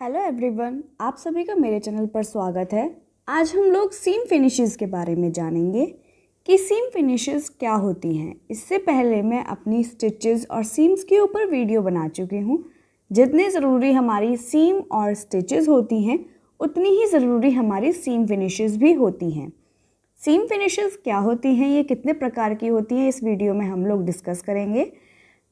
Hello everyone, आप सभी का मेरे चैनल पर स्वागत है। आज हम लोग सीम फिनिशेस के बारे में जानेंगे कि सीम फिनिशेस क्या होती हैं। इससे पहले मैं अपनी स्टिचेस और सीम्स के ऊपर वीडियो बना चुकी हूँ। जितनी ज़रूरी हमारी सीम और स्टिचेस होती हैं उतनी ही ज़रूरी हमारी सीम फिनिशेस भी होती हैं। सीम फिनिशेस क्या होती हैं, ये कितने प्रकार की होती हैं, इस वीडियो में हम लोग डिस्कस करेंगे।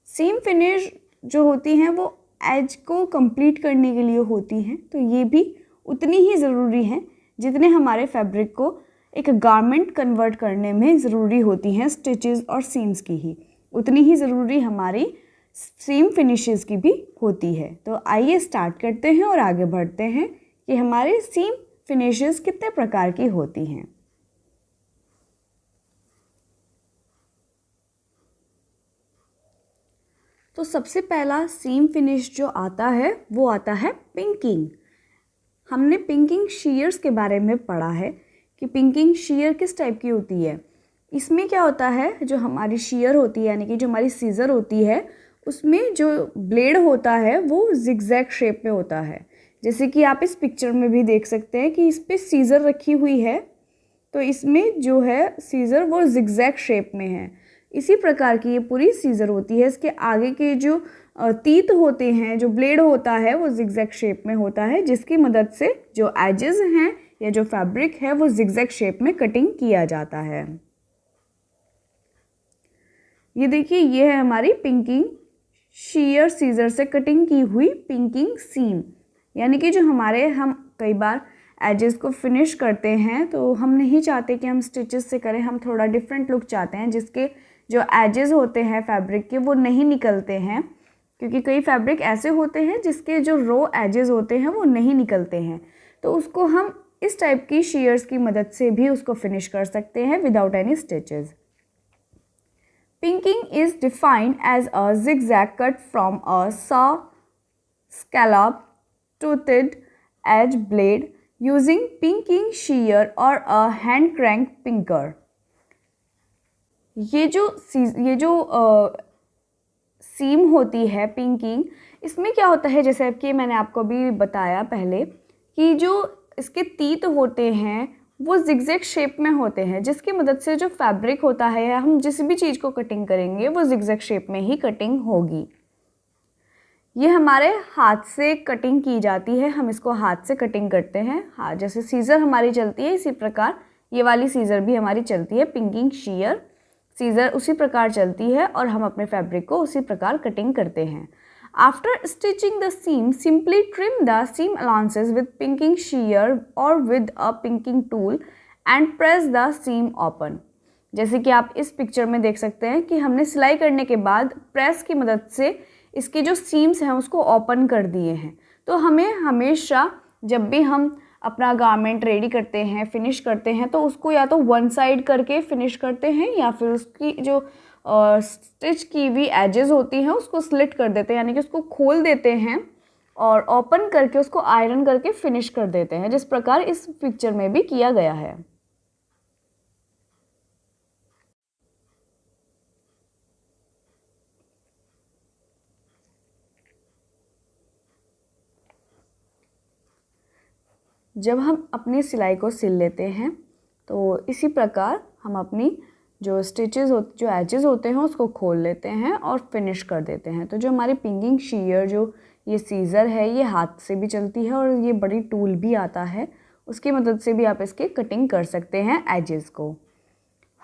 सीम फिनिश जो होती हैं वो एज को कंप्लीट करने के लिए होती हैं, तो ये भी उतनी ही ज़रूरी हैं जितने हमारे फैब्रिक को एक गारमेंट कन्वर्ट करने में ज़रूरी होती हैं। स्टिचेस और सीम्स की ही उतनी ही ज़रूरी हमारी सीम फिनिशेस की भी होती है। तो आइए स्टार्ट करते हैं और आगे बढ़ते हैं कि हमारी सीम फिनिशेस कितने प्रकार की होती हैं। तो सबसे पहला सीम फिनिश जो आता है वो आता है पिंकिंग। हमने पिंकिंग शीयर्स के बारे में पढ़ा है कि पिंकिंग शीयर किस टाइप की होती है। इसमें क्या होता है, जो हमारी शीयर होती है यानी कि जो हमारी सीज़र होती है उसमें जो ब्लेड होता है वो जिगजैग शेप में होता है। जैसे कि आप इस पिक्चर में भी देख सकते हैं कि इस पर सीज़र रखी हुई है, तो इसमें जो है सीज़र वो जिगजैग शेप में है। इसी प्रकार की ये पूरी सीज़र होती है। इसके आगे के जो तीत होते हैं, जो ब्लेड होता है वो जिगजैग शेप में होता है, जिसकी मदद से जो एजेस हैं या जो फैब्रिक है वो जिगजैग शेप में कटिंग किया जाता है। ये देखिए, ये है हमारी पिंकिंग शीयर सीज़र से कटिंग की हुई पिंकिंग सीम। यानी कि जो हम कई बार एजेस को फिनिश करते हैं तो हम नहीं चाहते कि हम स्टिचेस से करें, हम थोड़ा डिफरेंट लुक चाहते हैं जिसके जो एजेस होते हैं फैब्रिक के वो नहीं निकलते हैं, क्योंकि कई फैब्रिक ऐसे होते हैं जिसके जो रो एजेस होते हैं वो नहीं निकलते हैं। तो उसको हम इस टाइप की शीयर्स की मदद से भी उसको फिनिश कर सकते हैं without any stitches. Pinking is defined as a zigzag cut from a saw scallop toothed edge blade using pinking shear or a hand crank pinker। ये जो सीम होती है पिंकिंग, इसमें क्या होता है, जैसे कि मैंने आपको भी बताया पहले कि जो इसके तीत होते हैं वो जिगजैग शेप में होते हैं, जिसकी मदद से जो फैब्रिक होता है या हम जिस भी चीज़ को कटिंग करेंगे वो जिगजैग शेप में ही कटिंग होगी। ये हमारे हाथ से कटिंग की जाती है, हम इसको हाथ से कटिंग करते हैं। हाँ, जैसे सीज़र हमारी चलती है इसी प्रकार ये वाली सीज़र भी हमारी चलती है। पिंकिंग शीयर सीज़र उसी प्रकार चलती है और हम अपने फैब्रिक को उसी प्रकार कटिंग करते हैं। After stitching the seam, simply trim the seam allowances with pinking shear और with a pinking tool and press the seam open. जैसे कि आप इस पिक्चर में देख सकते हैं कि हमने सिलाई करने के बाद प्रेस की मदद से इसके जो सीम्स हैं उसको ओपन कर दिए हैं। तो हमें हमेशा जब भी हम अपना गारमेंट रेडी करते हैं, फिनिश करते हैं, तो उसको या तो वन साइड करके फिनिश करते हैं या फिर उसकी जो स्टिच की हुई एजेस होती हैं उसको स्लिट कर देते हैं, यानी कि उसको खोल देते हैं और ओपन करके उसको आयरन करके फिनिश कर देते हैं, जिस प्रकार इस पिक्चर में भी किया गया है। जब हम अपनी सिलाई को सिल लेते हैं तो इसी प्रकार हम अपनी जो जो एजेस होते हैं उसको खोल लेते हैं और फिनिश कर देते हैं। तो जो हमारी पिंकिंग शीयर, जो ये सीज़र है, ये हाथ से भी चलती है और ये बड़ी टूल भी आता है, उसकी मदद से भी आप इसकी कटिंग कर सकते हैं एजेस को।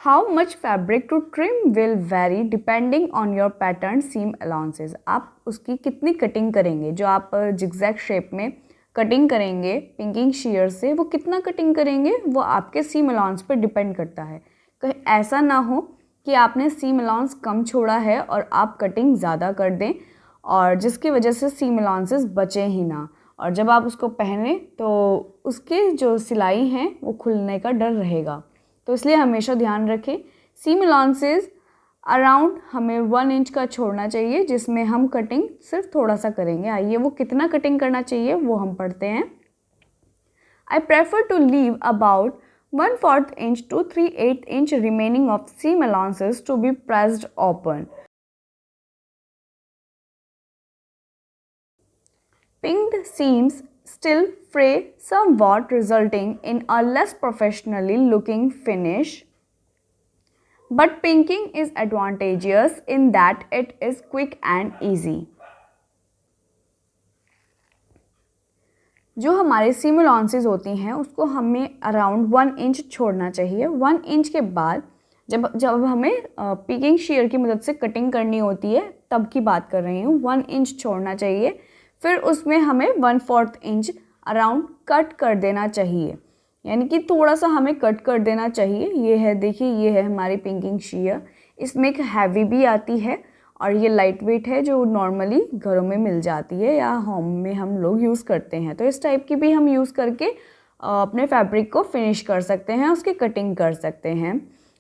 How much fabric to trim will vary depending on your pattern seam allowances. आप उसकी कितनी कटिंग करेंगे, जो आप जिगजैग शेप में कटिंग करेंगे पिंकिंग शीयर से, वो कितना कटिंग करेंगे वो आपके सीम अलाउंस पर डिपेंड करता है। कहीं ऐसा ना हो कि आपने सीम अलाउंस कम छोड़ा है और आप कटिंग ज़्यादा कर दें और जिसकी वजह से सीम अलाउंसेस बचे ही ना, और जब आप उसको पहने तो उसके जो सिलाई हैं वो खुलने का डर रहेगा। तो इसलिए हमेशा ध्यान रखें, सीम अलाउंसेस अराउंड हमें 1 इंच का छोड़ना चाहिए, जिसमें हम कटिंग सिर्फ थोड़ा सा करेंगे। आइए वो कितना कटिंग करना चाहिए वो हम पढ़ते हैं। I prefer to leave about 1/4 inch to 3/8 inch remaining of seam allowances to be pressed open। Pinked seams still fray somewhat, resulting in a less professionally looking finish. But pinking is advantageous in that it is quick and easy. जो हमारे सीम allowances होती हैं उसको हमें around 1 inch छोड़ना चाहिए। 1 inch के बाद जब हमें पिकिंग शेयर की मदद से कटिंग करनी होती है तब की बात कर रही हूँ। 1 इंच छोड़ना चाहिए, फिर उसमें हमें 1/4 इंच अराउंड कट कर देना चाहिए, यानी कि थोड़ा सा हमें कट कर देना चाहिए। ये है, देखिए ये है हमारी पिकिंग शेयर। इसमें एक हैवी भी आती है और ये लाइट वेट है जो नॉर्मली घरों में मिल जाती है या होम में हम लोग यूज़ करते हैं। तो इस टाइप की भी हम यूज़ करके अपने फैब्रिक को फिनिश कर सकते हैं, उसकी कटिंग कर सकते हैं।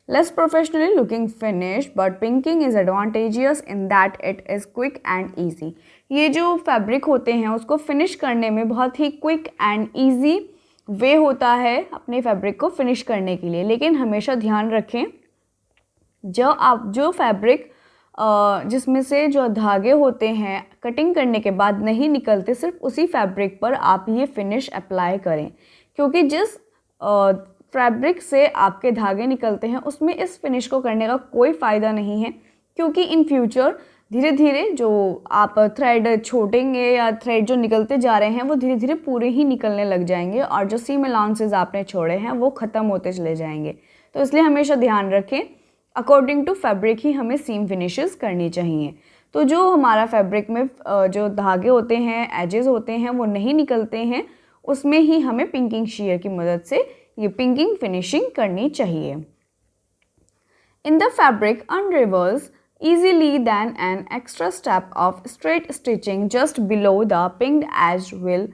Less professionally looking finish but pinking is advantageous in that it is quick and easy. ये जो फैब्रिक होते हैं उसको फिनिश करने में बहुत ही क्विक एंड ईजी वे होता है अपने फैब्रिक को फिनिश करने के लिए। लेकिन हमेशा ध्यान रखें, जो फैब्रिक जिसमें से जो धागे होते हैं कटिंग करने के बाद नहीं निकलते, सिर्फ उसी फैब्रिक पर आप ये फिनिश अप्लाई करें, क्योंकि जिस फैब्रिक से आपके धागे निकलते हैं उसमें इस फिनिश को करने का कोई फ़ायदा नहीं है, क्योंकि इन फ्यूचर धीरे धीरे जो आप थ्रेड छोड़ेंगे या थ्रेड जो निकलते जा रहे हैं वो धीरे धीरे पूरे ही निकलने लग जाएंगे और जो सीम अलाउंसेस आपने छोड़े हैं वो ख़त्म होते चले जाएंगे। तो इसलिए हमेशा ध्यान रखें, अकॉर्डिंग टू फैब्रिक ही हमें सीम फिनिशेस करनी चाहिए। तो जो हमारा फैब्रिक में जो धागे होते हैं, एजेस होते हैं, वो नहीं निकलते हैं, उसमें ही हमें पिंकिंग शेयर की मदद से ये पिंकिंग फिनिशिंग करनी चाहिए। In the fabric unravels easily than an extra step of straight stitching just below the pinked edge will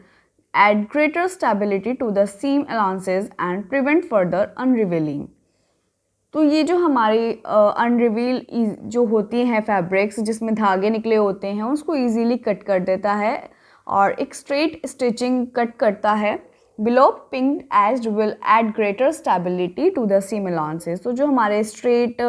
add greater stability to the seam allowances and prevent further unraveling। तो ये जो हमारी अनरिवील जो होती हैं फैब्रिक्स जिसमें धागे निकले होते हैं उसको इजीली कट कर देता है और एक स्ट्रेट स्टिचिंग कट करता है। Below pinked edge will add greater stability to the seam allowances. तो जो हमारे स्ट्रेट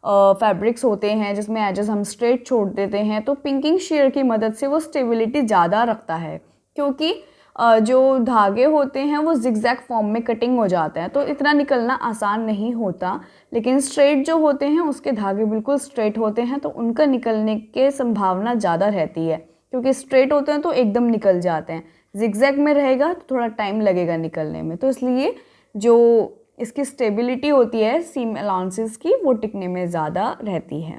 फैब्रिक्स होते हैं जिसमें एजेस हम स्ट्रेट छोड़ देते हैं, तो पिंकिंग शेयर की मदद से वो स्टेबिलिटी ज़्यादा रखता है, क्योंकि जो धागे होते हैं वो जिगजैग फॉर्म में कटिंग हो जाते हैं तो इतना निकलना आसान नहीं होता। लेकिन स्ट्रेट जो होते हैं उसके धागे बिल्कुल स्ट्रेट होते हैं तो उनका निकलने के संभावना ज़्यादा रहती है, क्योंकि स्ट्रेट होते हैं तो एकदम निकल जाते हैं, जिगजैग में रहेगा तो थोड़ा टाइम लगेगा निकलने में। तो इसलिए जो इसकी स्टेबिलिटी होती है सीम अलाउंसेस की वो टिकने में ज़्यादा रहती है।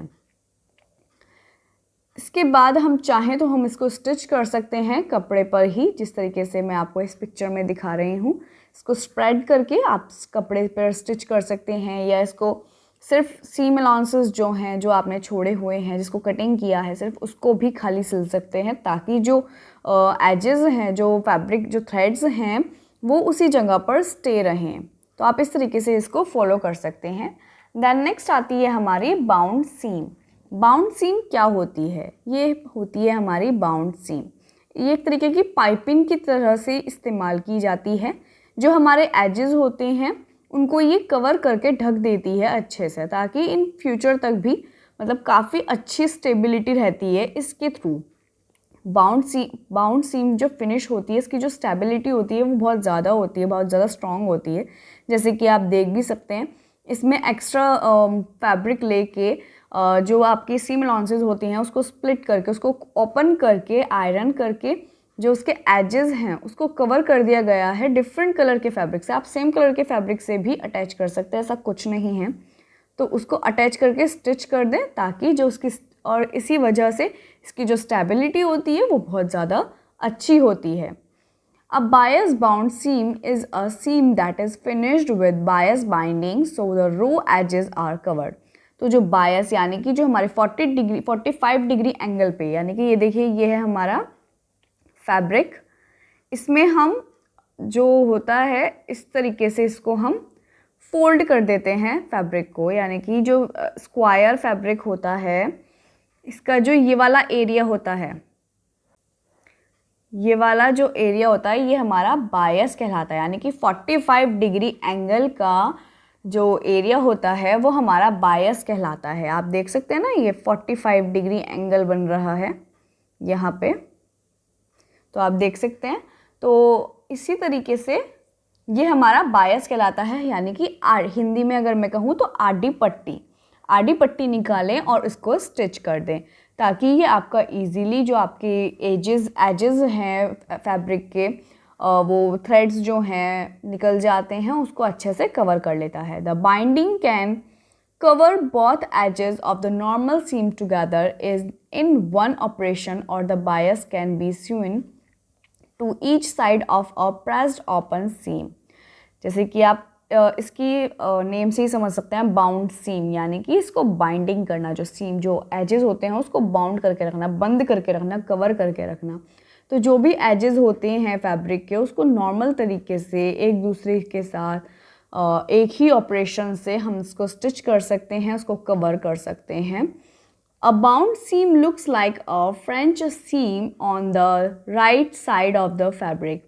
इसके बाद हम चाहें तो हम इसको स्टिच कर सकते हैं कपड़े पर ही, जिस तरीके से मैं आपको इस पिक्चर में दिखा रही हूँ। इसको स्प्रेड करके आप कपड़े पर स्टिच कर सकते हैं, या इसको सिर्फ सीम अलाउंसेस जो हैं जो आपने छोड़े हुए हैं जिसको कटिंग किया है सिर्फ उसको भी खाली सिल सकते हैं, ताकि जो एजेस हैं, जो फैब्रिक, जो थ्रेड्स हैं वो उसी जगह पर स्टे रहें। तो आप इस तरीके से इसको फॉलो कर सकते हैं। देन नेक्स्ट आती है हमारी बाउंड सीम। बाउंड सीम क्या होती है? ये होती है हमारी बाउंड सीम। ये एक तरीके की पाइपिंग की तरह से इस्तेमाल की जाती है। जो हमारे एजेस होते हैं उनको ये कवर करके ढक देती है अच्छे से, ताकि इन फ्यूचर तक भी मतलब काफ़ी अच्छी स्टेबिलिटी रहती है इसके थ्रू। बाउंड सीम जो फिनिश होती है इसकी जो स्टेबिलिटी होती है वो बहुत ज़्यादा होती है, बहुत ज़्यादा स्ट्रॉन्ग होती है। जैसे कि आप देख भी सकते हैं इसमें एक्स्ट्रा फैब्रिक लेके जो आपकी सीम अलाउंसेस होती हैं उसको स्प्लिट करके, उसको ओपन करके, आयरन करके जो उसके एजेस हैं उसको कवर कर दिया गया है डिफरेंट कलर के फैब्रिक से। आप सेम कलर के फैब्रिक से भी अटैच कर सकते हैं, ऐसा कुछ नहीं है। तो उसको अटैच करके स्टिच कर दें, ताकि जो उसकी, और इसी वजह से इसकी जो स्टेबिलिटी होती है वो बहुत ज़्यादा अच्छी होती है। A bias bound seam is a seam that is finished with bias binding so the raw edges are covered। तो जो बायस यानी कि जो हमारे 45 डिग्री एंगल पे, यानी कि ये देखिए ये है हमारा फैब्रिक, इसमें हम जो होता है इस तरीके से इसको हम फोल्ड कर देते हैं फैब्रिक को, यानी कि जो स्क्वायर फैब्रिक होता है इसका जो ये वाला एरिया होता है, ये वाला जो एरिया होता है ये हमारा बायस कहलाता है। यानी कि 45 डिग्री एंगल का जो एरिया होता है वो हमारा बायस कहलाता है। आप देख सकते हैं ना, ये 45 डिग्री एंगल बन रहा है यहाँ पे। तो आप देख सकते हैं। तो इसी तरीके से ये हमारा बायस कहलाता है, यानी कि हिंदी में अगर मैं कहूँ तो आडी पट्टी निकालें और इसको स्टिच कर दें, ताकि ये आपका इजीली जो आपके एजेस हैं फैब्रिक के वो थ्रेड्स जो हैं निकल जाते हैं, उसको अच्छे से कवर कर लेता है। The binding can cover both edges of the normal seam together is in one operation, or the bias can be sewn to each side of a pressed open seam। जैसे कि आप इसकी नेम से ही समझ सकते हैं, बाउंड सीम, यानी कि इसको बाइंडिंग करना, जो सीम जो एजेस होते हैं उसको बाउंड करके रखना, बंद करके रखना, कवर करके रखना। तो जो भी एजेस होते हैं फैब्रिक के उसको नॉर्मल तरीके से एक दूसरे के साथ एक ही ऑपरेशन से हम इसको स्टिच कर सकते हैं, उसको कवर कर सकते हैं। A bound seam looks like a French seam on the right side of the fabric.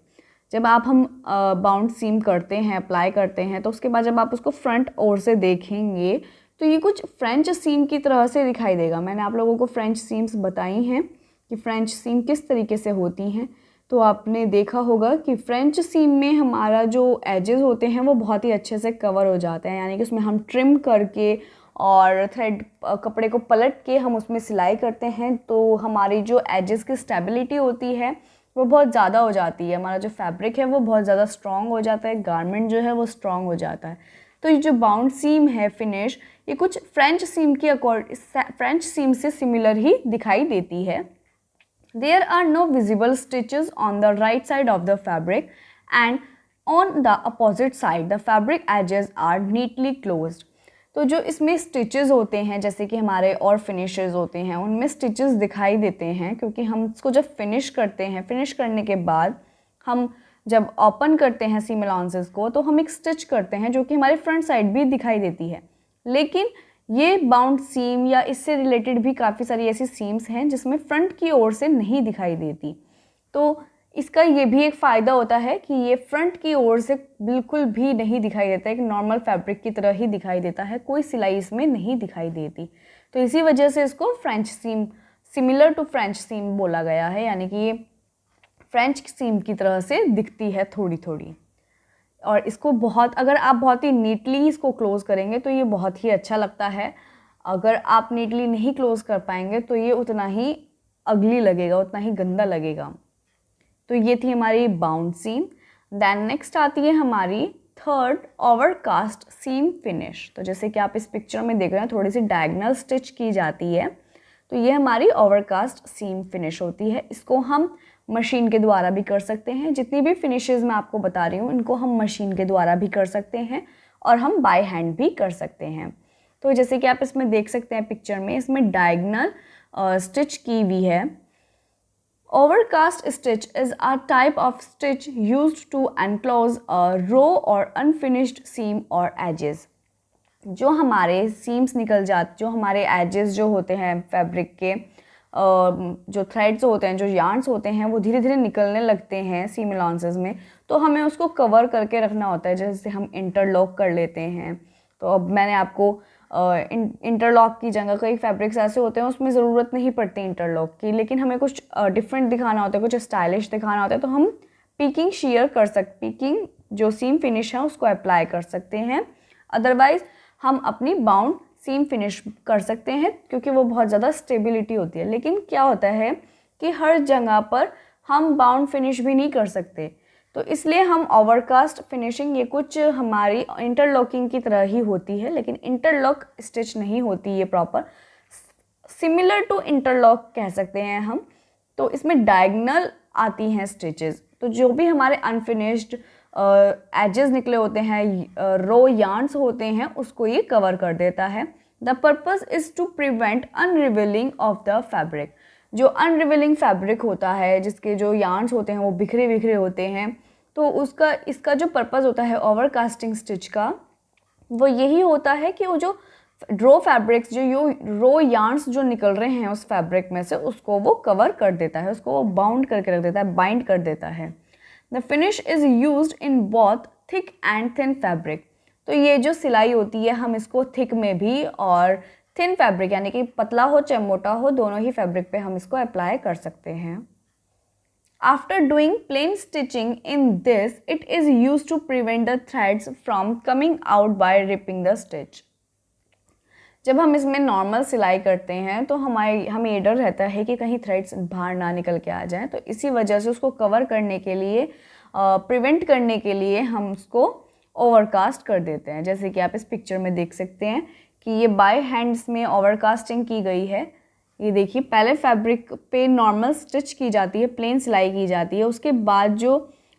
जब आप हम बाउंड सीम करते हैं, अप्लाई करते हैं, तो उसके बाद जब आप उसको फ्रंट ओर से देखेंगे तो ये कुछ फ्रेंच सीम की तरह से दिखाई देगा। मैंने आप लोगों को फ्रेंच सीम्स बताई हैं कि फ्रेंच सीम किस तरीके से होती हैं। तो आपने देखा होगा कि फ्रेंच सीम में हमारा जो एजेस होते हैं वो बहुत ही अच्छे से कवर हो जाते हैं, यानी कि उसमें हम ट्रिम करके और थ्रेड कपड़े को पलट के हम उसमें सिलाई करते हैं, तो हमारी जो एजेस की स्टेबिलिटी होती है वो बहुत ज़्यादा हो जाती है, हमारा जो फैब्रिक है वो बहुत ज़्यादा स्ट्रॉन्ग हो जाता है, गारमेंट जो है वो स्ट्रॉन्ग हो जाता है। तो ये जो बाउंड सीम है फिनिश, ये कुछ फ्रेंच सीम की फ्रेंच सीम से सिमिलर ही दिखाई देती है। There are no visible stitches on the right side of the fabric, and on the opposite side the fabric edges are neatly closed। तो जो इसमें स्टिचेस होते हैं, जैसे कि हमारे और फिनिशेस होते हैं, उनमें स्टिचेस दिखाई देते हैं, क्योंकि हम इसको जब फिनिश करते हैं, फिनिश करने के बाद हम जब ओपन करते हैं सीम अलाउंसेस को, तो हम एक स्टिच करते हैं जो कि हमारे फ्रंट साइड भी दिखाई देती है। लेकिन ये बाउंड सीम या इससे रिलेटेड भी काफ़ी सारी ऐसी सीम्स हैं जिसमें फ्रंट की ओर से नहीं दिखाई देती। तो इसका ये भी एक फ़ायदा होता है कि ये फ्रंट की ओर से बिल्कुल भी नहीं दिखाई देता, एक नॉर्मल फैब्रिक की तरह ही दिखाई देता है, कोई सिलाई इसमें नहीं दिखाई देती। तो इसी वजह से इसको French seam, similar to French seam बोला गया है, यानी कि ये फ्रेंच सीम की तरह से दिखती है थोड़ी थोड़ी। और इसको अगर आप बहुत ही नीटली इसको क्लोज़ करेंगे तो ये बहुत ही अच्छा लगता है। अगर आप नीटली नहीं क्लोज़ कर पाएंगे तो ये उतना ही अगली लगेगा, उतना ही गंदा लगेगा। तो ये थी हमारी बाउंड सीम। देन नेक्स्ट आती है हमारी थर्ड, ओवरकास्ट सीम फिनिश। तो जैसे कि आप इस पिक्चर में देख रहे हैं, थोड़ी सी डायगोनल स्टिच की जाती है, तो ये हमारी ओवरकास्ट सीम फिनिश होती है। इसको हम मशीन के द्वारा भी कर सकते हैं। जितनी भी फिनिशेस मैं आपको बता रही हूँ, इनको हम मशीन के द्वारा भी कर सकते हैं और हम बाय हैंड भी कर सकते हैं। तो जैसे कि आप इसमें देख सकते हैं पिक्चर में, इसमें डायगोनल स्टिच की हुई है। Overcast stitch is a type of stitch used to enclose a row or unfinished seam or edges। जो हमारे सीम्स निकल जाते, जो हमारे एजेस जो होते हैं फैब्रिक के, जो थ्रेड्स होते हैं, जो यार्न्स होते हैं, वो धीरे धीरे निकलने लगते हैं सीम अलाउंसेस में, तो हमें उसको कवर करके रखना होता है, जैसे हम इंटरलॉक कर लेते हैं। तो अब मैंने आपको इंटरलॉक की जगह, कई फैब्रिक्स ऐसे होते हैं उसमें ज़रूरत नहीं पड़ती इंटरलॉक की, लेकिन हमें कुछ डिफरेंट दिखाना होता है, कुछ स्टाइलिश दिखाना होता है, तो हम पीकिंग शेयर कर सकते, पीकिंग जो सीम फिनिश है उसको अप्लाई कर सकते हैं। अदरवाइज़ हम अपनी बाउंड सीम फिनिश कर सकते हैं, क्योंकि वो बहुत ज़्यादा स्टेबिलिटी होती है। लेकिन क्या होता है कि हर जगह पर हम बाउंड फिनिश भी नहीं कर सकते, तो इसलिए हम ओवरकास्ट फिनिशिंग, ये कुछ हमारी इंटरलॉकिंग की तरह ही होती है, लेकिन इंटरलॉक स्टिच नहीं होती ये प्रॉपर, सिमिलर टू इंटरलॉक कह सकते हैं हम। तो इसमें डायगोनल आती हैं स्टिचेस, तो जो भी हमारे अनफिनिश्ड एजेस निकले होते हैं, रो यार्न्स होते हैं, उसको ये कवर कर देता है। The purpose is to prevent unravelling of the fabric. जो अनरिवेलिंग फैब्रिक होता है, जिसके जो यार्न्स होते हैं वो बिखरे बिखरे होते हैं, तो इसका जो पर्पस होता है ओवरकास्टिंग स्टिच का, वो यही होता है कि वो जो रो फैब्रिक्स, जो रो यार्न्स जो निकल रहे हैं उस फैब्रिक में से, उसको वो कवर कर देता है, उसको वो बाउंड करके रख देता है, बाइंड कर देता है। The finish is used in both thick and thin fabric. तो ये जो सिलाई होती है, हम इसको थिक में भी और थिन फैब्रिक, यानी कि पतला हो चाहे मोटा हो, दोनों ही फैब्रिक पे हम इसको अप्लाई कर सकते हैं। After doing plain stitching in this, it is used to prevent the threads from coming out by ripping the stitch. जब हम इसमें नॉर्मल सिलाई करते हैं तो हमें ये डर रहता है कि कहीं थ्रेड्स बाहर ना निकल के आ जाएं, तो इसी वजह से उसको कवर करने के लिए, प्रिवेंट करने के लिए हम उसको ओवरकास्ट कर देते हैं। जैसे कि आप इस पिक्चर में देख सकते हैं कि ये बाय हैंड्स में ओवरकास्टिंग की गई है। ये देखिए, पहले फैब्रिक पे नॉर्मल स्टिच की जाती है, प्लेन सिलाई की जाती है, उसके बाद जो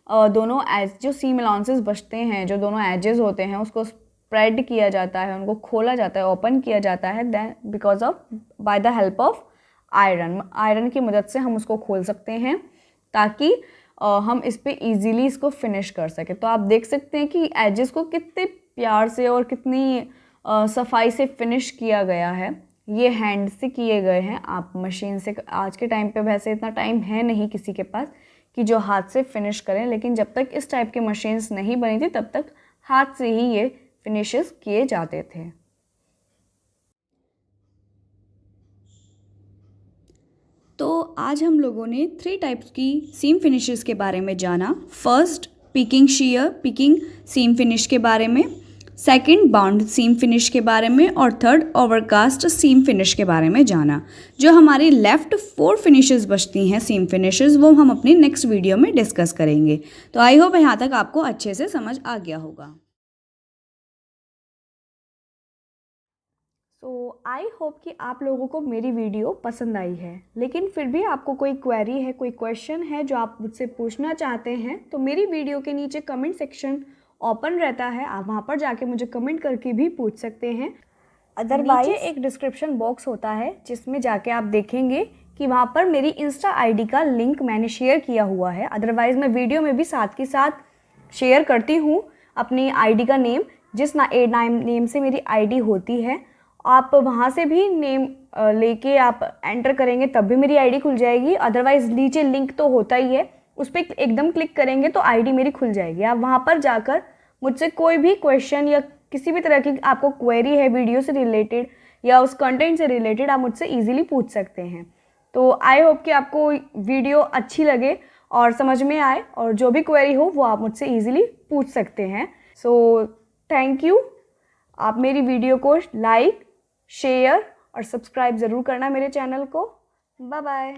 दोनों जो सीम अलाउंसेस बचते हैं, जो दोनों एजेस होते हैं, उसको स्प्रेड किया जाता है, उनको खोला जाता है, ओपन किया जाता है, then because of by the help of iron की मदद से हम उसको खोल सकते हैं ताकि हम इस पर ईजीली इसको फिनिश कर सकें। तो आप देख सकते हैं कि एजेस को कितने प्यार से और कितनी सफाई से फिनिश किया गया है। ये हैंड से किए गए हैं, आप मशीन से आज के टाइम पे वैसे इतना टाइम है नहीं किसी के पास कि जो हाथ से फिनिश करें, लेकिन जब तक इस टाइप के मशीन्स नहीं बनी थी तब तक हाथ से ही ये फिनिशेस किए जाते थे। तो आज हम लोगों ने 3 टाइप्स की सीम फिनिशेस के बारे में जाना। फर्स्ट, पिकिंग शेयर पिकिंग सीम फिनिश के बारे में, सेकंड, बाउंड सीम फिनिश के बारे में, और थर्ड, ओवरकास्ट सीम फिनिश के बारे में जाना। जो हमारी लेफ्ट 4 फिनिशेस बचती हैं सीम फिनिशेस, वो हम अपनी नेक्स्ट वीडियो में डिस्कस करेंगे। तो आई होप यहाँ तक आपको अच्छे से समझ आ गया होगा। तो आई होप कि आप लोगों को मेरी वीडियो पसंद आई है, लेकिन फिर भी आपको कोई क्वेरी है, कोई क्वेश्चन है जो आप मुझसे पूछना चाहते हैं, तो मेरी वीडियो के नीचे कमेंट सेक्शन ओपन रहता है, आप वहाँ पर जाके मुझे कमेंट करके भी पूछ सकते हैं। अदरवाइज एक डिस्क्रिप्शन बॉक्स होता है जिसमें जाके आप देखेंगे कि वहाँ पर मेरी इंस्टा आईडी का लिंक मैंने शेयर किया हुआ है। अदरवाइज़ मैं वीडियो में भी साथ के साथ शेयर करती हूँ अपनी आईडी का नेम, जिस नेम से मेरी आईडी होती है। आप वहाँ से भी नेम लेके आप एंटर करेंगे तब भी मेरी आईडी खुल जाएगी। अदरवाइज़ नीचे लिंक तो होता ही है, उस पर एकदम क्लिक करेंगे तो आईडी मेरी खुल जाएगी। आप वहाँ पर जाकर मुझसे कोई भी क्वेश्चन या किसी भी तरह की आपको क्वेरी है वीडियो से रिलेटेड या उस कंटेंट से रिलेटेड, आप मुझसे ईजिली पूछ सकते हैं। तो आई होप कि आपको वीडियो अच्छी लगे और समझ में आए, और जो भी क्वेरी हो वो आप मुझसे ईजिली पूछ सकते हैं। So thank you. आप मेरी वीडियो को लाइक, शेयर और सब्सक्राइब ज़रूर करना मेरे चैनल को। Bye bye.